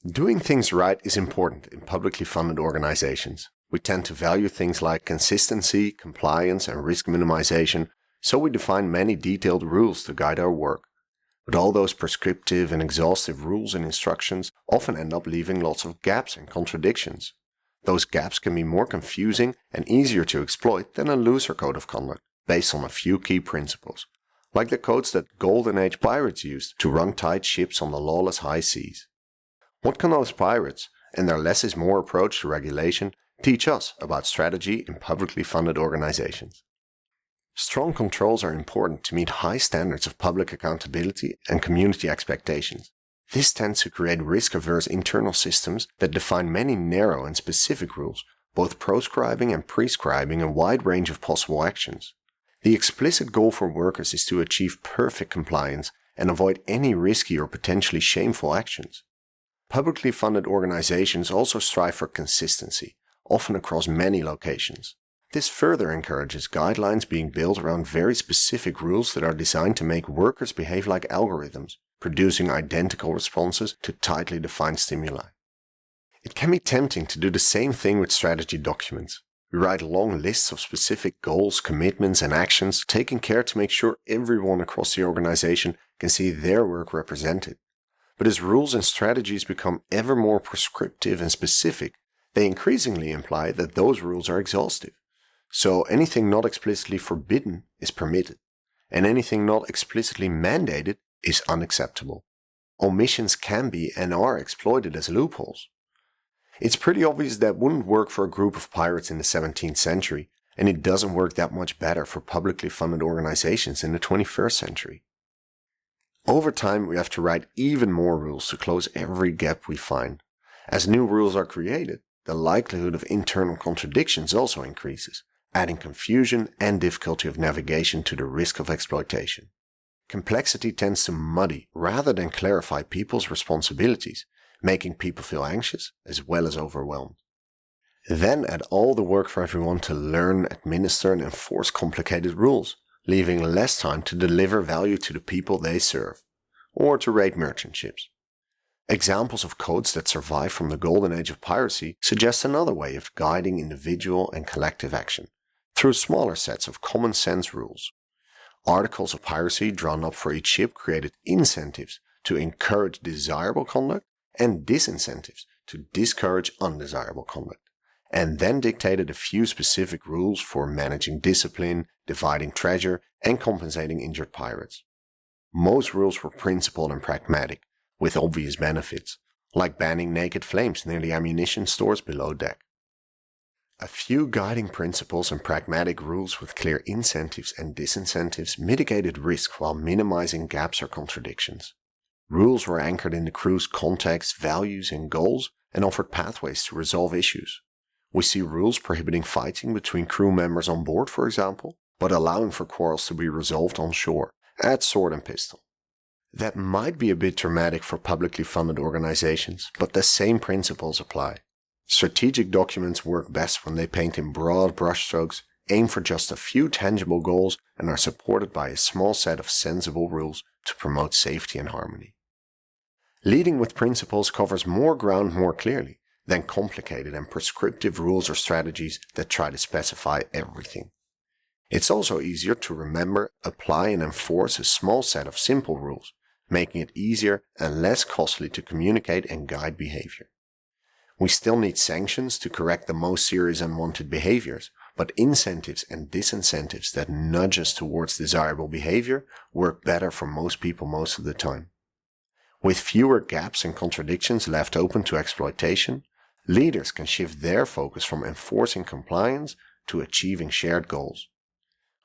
Doing things right is important in publicly funded organizations. We tend to value things like consistency, compliance, and risk minimization, so we define many detailed rules to guide our work. But all those prescriptive and exhaustive rules and instructions often end up leaving lots of gaps and contradictions. Those gaps can be more confusing and easier to exploit than a looser code of conduct, based on a few key principles, like the codes that Golden Age pirates used to run tight ships on the lawless high seas. What can those pirates, and their less is more approach to regulation, teach us about strategy in publicly funded organizations? Strong controls are important to meet high standards of public accountability and community expectations. This tends to create risk-averse internal systems that define many narrow and specific rules, both proscribing and prescribing a wide range of possible actions. The explicit goal for workers is to achieve perfect compliance and avoid any risky or potentially shameful actions. Publicly funded organizations also strive for consistency, often across many locations. This further encourages guidelines being built around very specific rules that are designed to make workers behave like algorithms, producing identical responses to tightly defined stimuli. It can be tempting to do the same thing with strategy documents. We write long lists of specific goals, commitments, and actions, taking care to make sure everyone across the organization can see their work represented. But as rules and strategies become ever more prescriptive and specific, they increasingly imply that those rules are exhaustive. So anything not explicitly forbidden is permitted, and anything not explicitly mandated is unacceptable. Omissions can be and are exploited as loopholes. It's pretty obvious that wouldn't work for a group of pirates in the 17th century, and it doesn't work that much better for publicly funded organizations in the 21st century. Over time, we have to write even more rules to close every gap we find. As new rules are created, the likelihood of internal contradictions also increases, adding confusion and difficulty of navigation to the risk of exploitation. Complexity tends to muddy rather than clarify people's responsibilities, making people feel anxious as well as overwhelmed. Then add all the work for everyone to learn, administer, and enforce complicated rules, leaving less time to deliver value to the people they serve, or to raid merchant ships. Examples of codes that survive from the golden age of piracy suggest another way of guiding individual and collective action, through smaller sets of common sense rules. Articles of piracy drawn up for each ship created incentives to encourage desirable conduct and disincentives to discourage undesirable conduct, and then dictated a few specific rules for managing discipline, dividing treasure, and compensating injured pirates. Most rules were principled and pragmatic, with obvious benefits, like banning naked flames near the ammunition stores below deck. A few guiding principles and pragmatic rules with clear incentives and disincentives mitigated risk while minimizing gaps or contradictions. Rules were anchored in the crew's context, values, and goals, and offered pathways to resolve issues. We see rules prohibiting fighting between crew members on board, for example, but allowing for quarrels to be resolved on shore, at sword and pistol. That might be a bit dramatic for publicly funded organizations, but the same principles apply. Strategic documents work best when they paint in broad brushstrokes, aim for just a few tangible goals, and are supported by a small set of sensible rules to promote safety and harmony. Leading with principles covers more ground more clearly than complicated and prescriptive rules or strategies that try to specify everything. It's also easier to remember, apply, and enforce a small set of simple rules, making it easier and less costly to communicate and guide behavior. We still need sanctions to correct the most serious unwanted behaviors, but incentives and disincentives that nudge us towards desirable behavior work better for most people most of the time. With fewer gaps and contradictions left open to exploitation, leaders can shift their focus from enforcing compliance to achieving shared goals.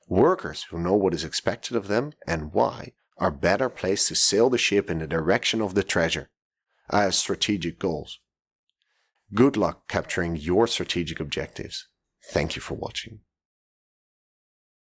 Workers who know what is expected of them and why are better placed to sail the ship in the direction of the treasure, as strategic goals. Good luck capturing your strategic objectives. Thank you for watching.